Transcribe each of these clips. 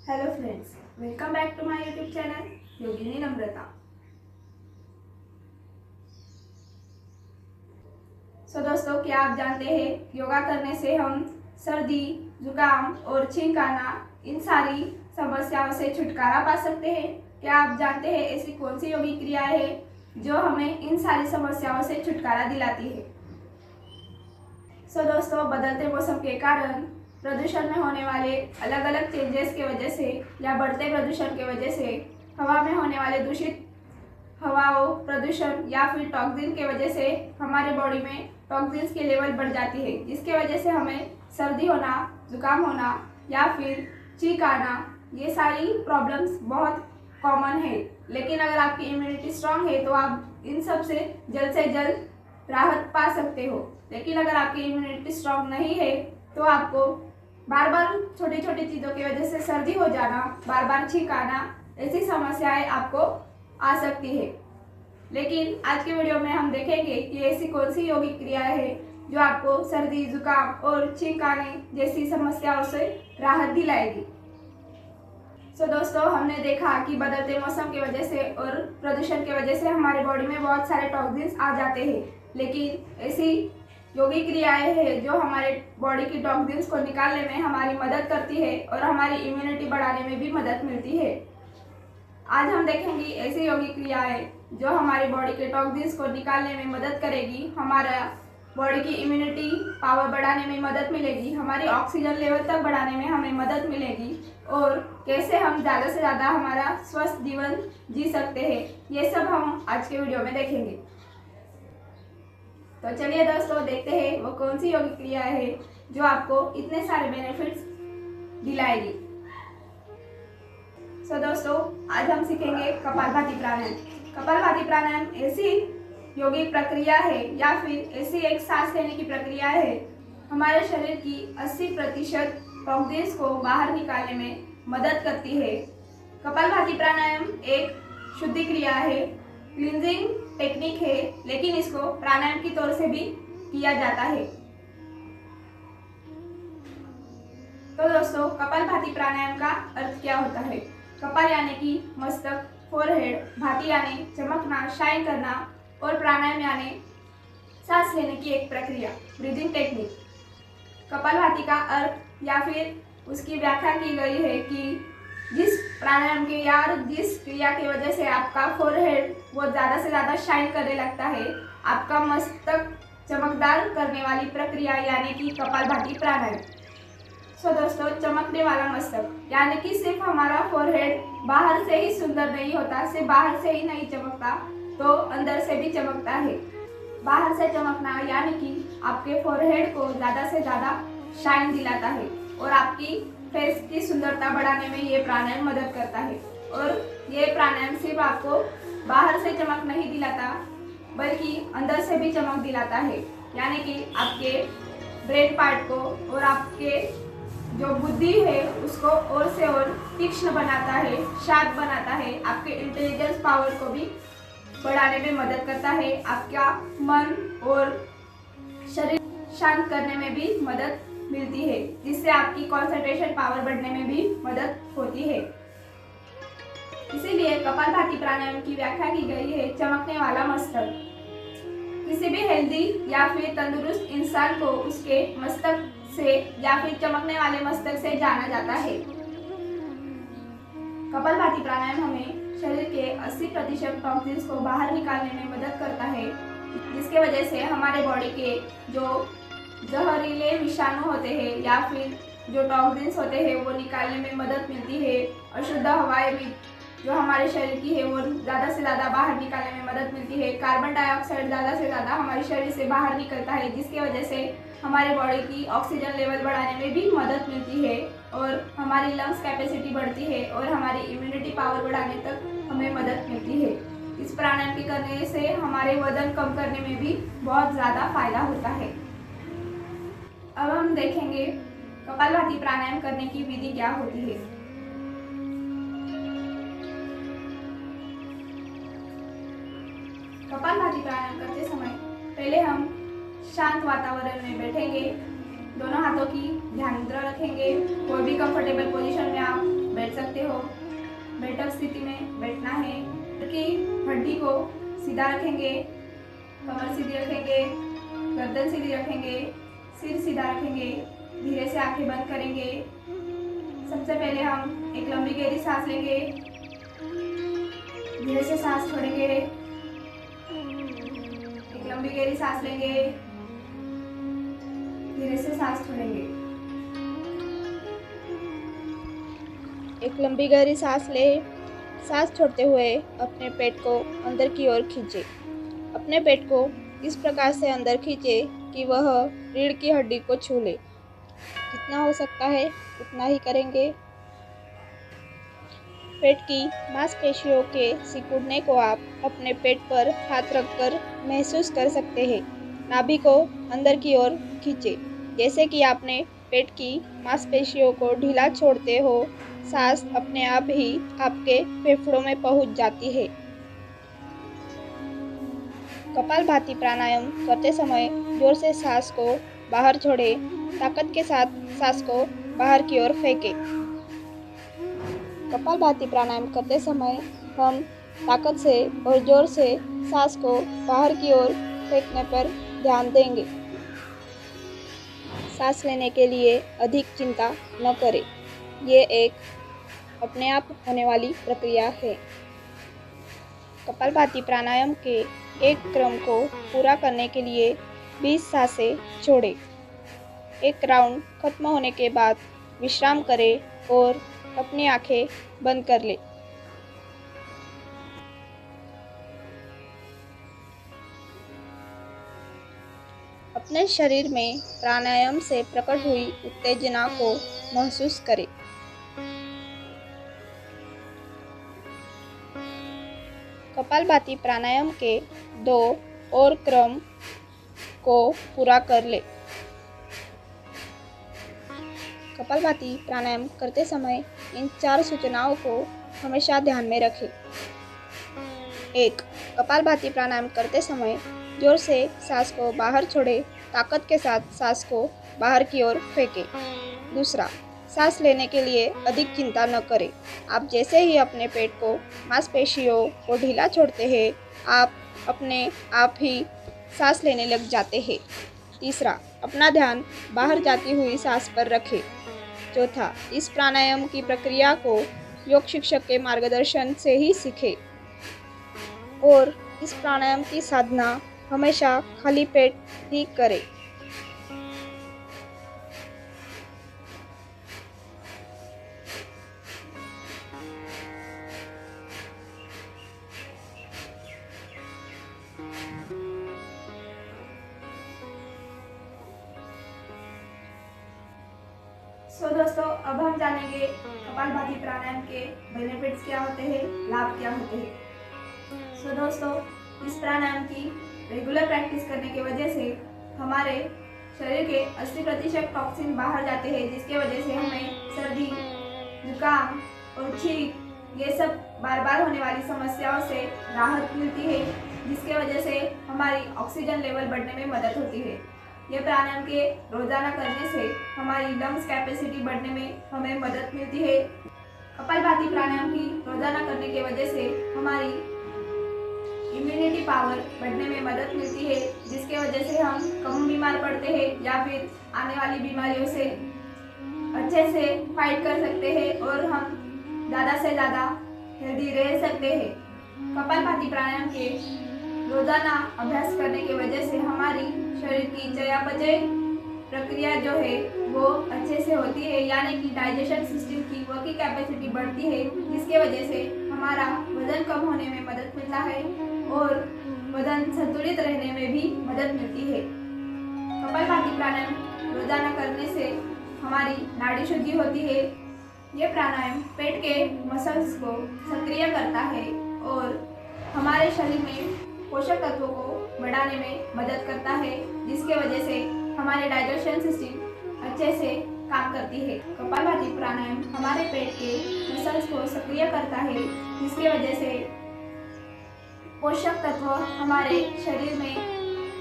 Hello friends, welcome back to my YouTube channel Yogini Namrata. दोस्तों, क्या आप जानते हैं योगा करने से हम सर्दी, जुकाम और छींक आना इन सारी समस्याओं से छुटकारा पा सकते हैं। क्या आप जानते हैं ऐसी कौन सी योगिक क्रियाएं हैं जो हमें इन सारी समस्याओं से छुटकारा दिलाती है। दोस्तों, बदलते मौसम के कारण प्रदूषण में होने वाले अलग अलग चेंजेस की वजह से या बढ़ते प्रदूषण की वजह से हवा में होने वाले दूषित हवाओं, प्रदूषण या फिर टॉक्सिन के वजह से हमारे बॉडी में टॉक्सिन्स की लेवल बढ़ जाती है, जिसके वजह से हमें सर्दी होना, जुकाम होना या फिर छींक आना, ये सारी प्रॉब्लम्स बहुत कॉमन है। लेकिन अगर आपकी इम्यूनिटी स्ट्रांग है तो आप इन सब से जल्द राहत पा सकते हो। लेकिन अगर आपकी इम्यूनिटी स्ट्रांग नहीं है तो आपको बार बार छोटी छोटी चीज़ों की वजह से सर्दी हो जाना, बार बार छींक आना, ऐसी समस्याएं आपको आ सकती है। लेकिन आज के वीडियो में हम देखेंगे कि ऐसी कौन सी योगिक क्रियाएं हैं जो आपको सर्दी, जुकाम और छींक आने जैसी समस्याओं से राहत दिलाएगी। दोस्तों, हमने देखा कि बदलते मौसम की वजह से और प्रदूषण की वजह से हमारे बॉडी में बहुत सारे टॉक्सिन्स आ जाते हैं। लेकिन ऐसी योगिक क्रियाएं हैं जो हमारे बॉडी की टॉक्सिन्स को निकालने में हमारी मदद करती है और हमारी इम्यूनिटी बढ़ाने में भी मदद मिलती है। आज हम देखेंगे ऐसी योगिक क्रियाएं जो हमारी बॉडी के टॉक्सिन्स को निकालने में मदद करेगी, हमारा बॉडी की इम्यूनिटी पावर बढ़ाने में मदद मिलेगी, हमारी ऑक्सीजन लेवल तक बढ़ाने में हमें मदद मिलेगी और कैसे हम ज़्यादा से ज़्यादा हमारा स्वस्थ जीवन जी सकते हैं, ये सब हम आज के वीडियो में देखेंगे। तो चलिए दोस्तों, देखते हैं वो कौन सी योगिक क्रिया है जो आपको इतने सारे बेनिफिट्स दिलाएगी। दोस्तों, आज हम सीखेंगे कपालभाति प्राणायाम। कपालभाति प्राणायाम ऐसी योगिक प्रक्रिया है या फिर ऐसी एक सांस लेने की प्रक्रिया है हमारे शरीर की 80% टॉक्सिन्स को बाहर निकालने में मदद करती है। कपालभाति प्राणायाम एक शुद्धि क्रिया है, क्लींजिंग टेक्निक है, लेकिन इसको प्राणायाम की तौर से भी किया जाता है। तो दोस्तों, कपालभाति प्राणायाम का अर्थ क्या होता है? कपाल यानी कि मस्तक, फोरहेड, भाति यानी चमकना, शाइन करना और प्राणायाम यानी सांस लेने की एक प्रक्रिया, ब्रीदिंग टेक्निक। कपालभाति का अर्थ या फिर उसकी व्याख्या की गई है कि जिस प्राणायाम के या जिस क्रिया की वजह से आपका फोरहेड वो ज़्यादा से ज़्यादा शाइन करने लगता है, आपका मस्तक चमकदार करने वाली प्रक्रिया यानी कि कपालभाति प्राणायाम। दोस्तों, चमकने वाला मस्तक यानी कि सिर्फ हमारा फोरहेड बाहर से ही सुंदर नहीं होता, सिर्फ बाहर से ही नहीं चमकता तो अंदर से भी चमकता है। बाहर से चमकना यानी कि आपके फोरहेड को ज़्यादा से ज़्यादा शाइन दिलाता है और आपकी फेस की सुंदरता बढ़ाने में ये प्राणायाम मदद करता है। और ये प्राणायाम सिर्फ आपको बाहर से चमक नहीं दिलाता बल्कि अंदर से भी चमक दिलाता है, यानी कि आपके ब्रेन पार्ट को और आपके जो बुद्धि है उसको और से और तीक्ष्ण बनाता है, शार्प बनाता है, आपके इंटेलिजेंस पावर को भी बढ़ाने में मदद करता है, आपका मन और शरीर शांत करने में भी मदद मिलती है, जिससे आपकी कंसंट्रेशन पावर बढ़ने में भी मदद होती है। इसीलिए कपालभाति प्राणायाम की व्याख्या की गई है चमकने वाला मस्तक। किसी भी हेल्दी या फिर तंदुरुस्त इंसान को उसके मस्तक से या फिर चमकने वाले मस्तक से जाना जाता है। कपालभाति प्राणायाम हमें शरीर के 80% टॉक्सिन्स को बाहर निकालने में मदद करता है, जिसके वजह से हमारे बॉडी के जो जहरीले विषाणु होते हैं या फिर जो टॉक्सिन्स होते हैं वो निकालने में मदद मिलती है। अशुद्ध हवाएं भी जो हमारे शरीर की है वो ज़्यादा से ज़्यादा बाहर निकालने में मदद मिलती है। कार्बन डाइऑक्साइड ज़्यादा से ज़्यादा हमारे शरीर से बाहर निकलता है, जिसकी वजह से हमारे बॉडी की ऑक्सीजन लेवल बढ़ाने में भी मदद मिलती है और हमारी लंग्स कैपेसिटी बढ़ती है और हमारी इम्यूनिटी पावर बढ़ाने तक हमें मदद मिलती है। इस प्राणायाम के करने से हमारे वजन कम करने में भी बहुत ज़्यादा फायदा होता है। अब हम देखेंगे कपालभाति प्राणायाम करने की विधि क्या होती है। कपालभाति प्राणायाम करते समय पहले हम शांत वातावरण में बैठेंगे दोनों हाथों की ध्यान मुद्रा रखेंगे। कोई भी कंफर्टेबल पोजीशन में आप बैठ सकते हो। बैठक स्थिति में बैठना है। की हड्डी को सीधा रखेंगे, कमर सीधी रखेंगे, गर्दन सीधी रखेंगे, सिर सीधा रखेंगे। धीरे से आंखें बंद करेंगे। सबसे पहले हम एक लंबी गहरी सांस लेंगे, धीरे से सांस छोड़ेंगे। एक लंबी गहरी सांस लेंगे, धीरे से सांस छोड़ेंगे। एक लंबी गहरी सांस ले। सांस छोड़ते हुए अपने पेट को अंदर की ओर खींचे। अपने पेट को इस प्रकार से अंदर खींचे कि वह रीढ़ की हड्डी को छू ले। जितना हो सकता है उतना ही करेंगे। पेट की मांसपेशियों के सिकुड़ने को आप अपने पेट पर हाथ रखकर महसूस कर सकते हैं। नाभि को अंदर की ओर खींचे, जैसे कि आपने पेट की मांसपेशियों को ढीला छोड़ते हो। सांस अपने आप ही आपके फेफड़ों में पहुंच जाती है। कपालभाति प्राणायाम करते समय जोर से सांस को बाहर छोड़े, ताकत के साथ सांस को बाहर की ओर फेंके। कपालभाति प्राणायाम करते समय हम ताकत से और जोर से सांस को बाहर की ओर फेंकने पर ध्यान देंगे। सांस लेने के लिए अधिक चिंता न करें। ये एक अपने आप होने वाली प्रक्रिया है। कपालभाति प्राणायाम के एक क्रम को पूरा करने के लिए 20 सांसें छोड़ें। एक राउंड खत्म होने के बाद विश्राम करें और अपनी आंखें बंद कर लें। अपने शरीर में प्राणायाम से प्रकट हुई उत्तेजना को महसूस करें। कपालभाति प्राणायाम के 2 और क्रम को पूरा कर ले। कपालभाति प्राणायाम करते समय इन 4 सूचनाओं को हमेशा ध्यान में रखें। 1. कपालभाति प्राणायाम करते समय जोर से सांस को बाहर छोड़े, ताकत के साथ सांस को बाहर की ओर फेंकें। 2. सांस लेने के लिए अधिक चिंता न करें। आप जैसे ही अपने पेट को मांसपेशियों को ढीला छोड़ते हैं, आप अपने आप ही सांस लेने लग जाते हैं। 3. अपना ध्यान बाहर जाती हुई सांस पर रखें। 4. इस प्राणायाम की प्रक्रिया को योग शिक्षक के मार्गदर्शन से ही सीखें और इस प्राणायाम की साधना हमेशा खाली पेट ही करें। दोस्तों, अब हम जानेंगे कपालभाति प्राणायाम के बेनिफिट्स क्या होते हैं, लाभ क्या होते हैं। दोस्तों, इस प्राणायाम की रेगुलर प्रैक्टिस करने की वजह से हमारे शरीर के 80% टॉक्सिन बाहर जाते हैं, जिसके वजह से हमें सर्दी, जुकाम और छींक ये सब बार बार होने वाली समस्याओं से राहत मिलती है, जिसके वजह से हमारी ऑक्सीजन लेवल बढ़ने में मदद होती है। ये प्राणायाम के रोजाना करने से हमारी लंग्स कैपेसिटी बढ़ने में हमें मदद मिलती है। कपालभाति प्राणायाम की रोजाना करने की वजह से हमारी इम्यूनिटी पावर बढ़ने में मदद मिलती है, जिसके वजह से हम कम बीमार पड़ते हैं या फिर आने वाली बीमारियों से अच्छे से फाइट कर सकते हैं और हम ज़्यादा से ज़्यादा हेल्दी रह सकते हैं। कपालभाति प्राणायाम के रोजाना अभ्यास करने की वजह से हमारी शरीर की चयापचय प्रक्रिया जो है वो अच्छे से होती है, यानी कि डाइजेशन सिस्टम की वर्किंग कैपेसिटी बढ़ती है, जिसके वजह से हमारा वजन कम होने में मदद मिलता है और वजन संतुलित रहने में भी मदद मिलती है। कपालभाति प्राणायाम रोजाना करने से हमारी नाड़ी शुद्धि होती है। ये प्राणायाम पेट के मसल्स को सक्रिय करता है और हमारे शरीर में पोषक तत्वों को बढ़ाने में मदद करता है, जिसके वजह से हमारे डाइजेशन सिस्टम अच्छे से काम करती है। कपालभाति प्राणायाम हमारे पेट के मसल्स को सक्रिय करता है, जिसके वजह से पोषक तत्व हमारे शरीर में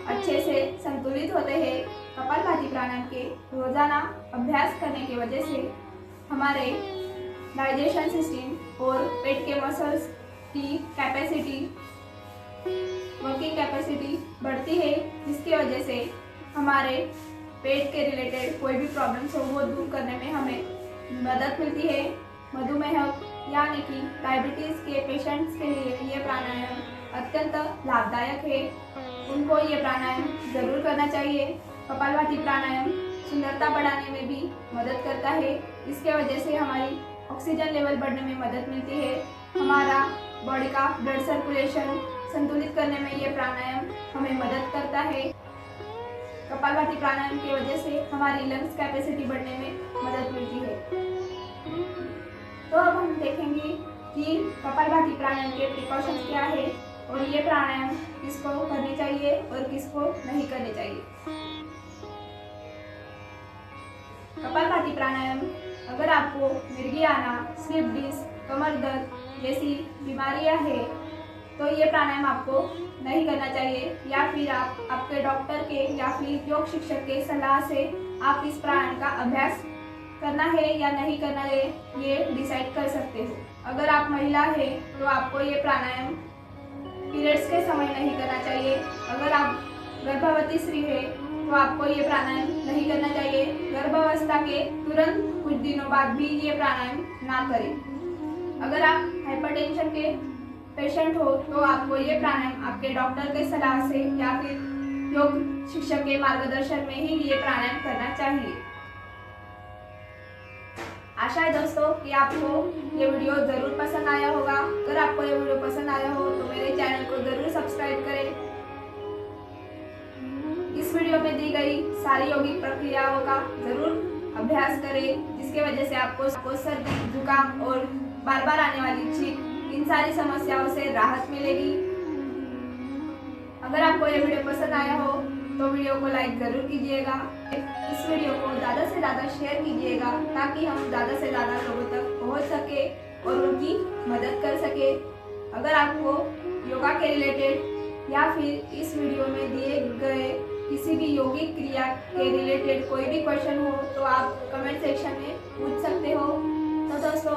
अच्छे से संतुलित होते हैं। कपालभाति प्राणायाम के रोजाना अभ्यास करने की वजह से हमारे डाइजेशन सिस्टम और पेट के मसल्स की कैपेसिटी, वर्किंग कैपेसिटी बढ़ती है, जिसकी वजह से हमारे पेट के रिलेटेड कोई भी प्रॉब्लम्स हो वो दूर करने में हमें मदद मिलती है। मधुमेह यानी कि डायबिटीज़ के पेशेंट्स के लिए ये प्राणायाम अत्यंत लाभदायक है। उनको ये प्राणायाम ज़रूर करना चाहिए। कपालभाति प्राणायाम सुंदरता बढ़ाने में भी मदद करता है। इसके वजह से हमारी ऑक्सीजन लेवल बढ़ने में मदद मिलती है। हमारा बॉडी का ब्लड सर्कुलेशन संतुलित करने में ये प्राणायाम हमें मदद करता है। कपालभाति प्राणायाम की वजह से हमारी लंग्स कैपेसिटी बढ़ने में मदद मिलती है। तो अब हम देखेंगे कि कपालभाति प्राणायाम के प्रिकॉशंस क्या है और ये प्राणायाम किसको करनी चाहिए और किसको नहीं करनी चाहिए। कपालभाति प्राणायाम अगर आपको मिर्गी आना, स्लिप डिस्क, कमर दर्द जैसी बीमारियां हैं तो ये प्राणायाम आपको नहीं करना चाहिए, या फिर आप आपके डॉक्टर के या फिर योग शिक्षक के सलाह से आप इस प्राणायाम का अभ्यास करना है या नहीं करना है ये डिसाइड कर सकते हो। अगर आप महिला है तो आपको ये प्राणायाम पीरियड्स के समय नहीं करना चाहिए। अगर आप गर्भवती स्त्री है तो आपको ये प्राणायाम नहीं करना चाहिए। गर्भावस्था के तुरंत कुछ दिनों बाद भी ये प्राणायाम ना करें। अगर आप हाइपरटेंशन के पेशेंट हो तो आपको ये प्राणायाम आपके डॉक्टर के सलाह से या फिर योग शिक्षक के मार्गदर्शन में ही ये प्राणायाम करना चाहिए। आशा है दोस्तों कि आपको ये वीडियो ज़रूर पसंद आया होगा। अगर आपको ये वीडियो पसंद आया हो तो मेरे चैनल को ज़रूर सब्सक्राइब करें। इस वीडियो में दी गई सारी योगिक प्रक्रियाओं का ज़रूर अभ्यास करें, जिसके वजह से आपको सर्दी, जुकाम और बार बार आने वाली छींक, इन सारी समस्याओं से राहत मिलेगी। अगर आपको ये वीडियो पसंद आया हो तो वीडियो को लाइक ज़रूर कीजिएगा। इस वीडियो को ज़्यादा से ज़्यादा शेयर कीजिएगा ताकि हम ज़्यादा से ज़्यादा लोगों तक पहुंच सके और उनकी मदद कर सके। अगर आपको योगा के रिलेटेड या फिर इस वीडियो में दिए गए किसी भी योगिक क्रिया के रिलेटेड कोई भी क्वेश्चन हो तो आप कमेंट सेक्शन में पूछ सकते हो। तो दोस्तों,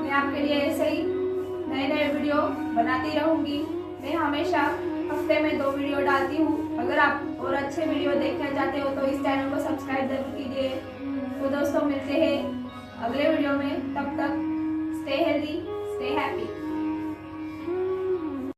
मैं आपके लिए ऐसे ही नए नए वीडियो बनाती रहूँगी। मैं हमेशा हफ्ते में 2 वीडियो डालती हूँ। अगर आप और अच्छे वीडियो देखना चाहते हो तो इस चैनल को सब्सक्राइब जरूर कीजिए। तो दोस्तों, मिलते हैं अगले वीडियो में। तब तक स्टे हेल्दी, स्टे हैप्पी।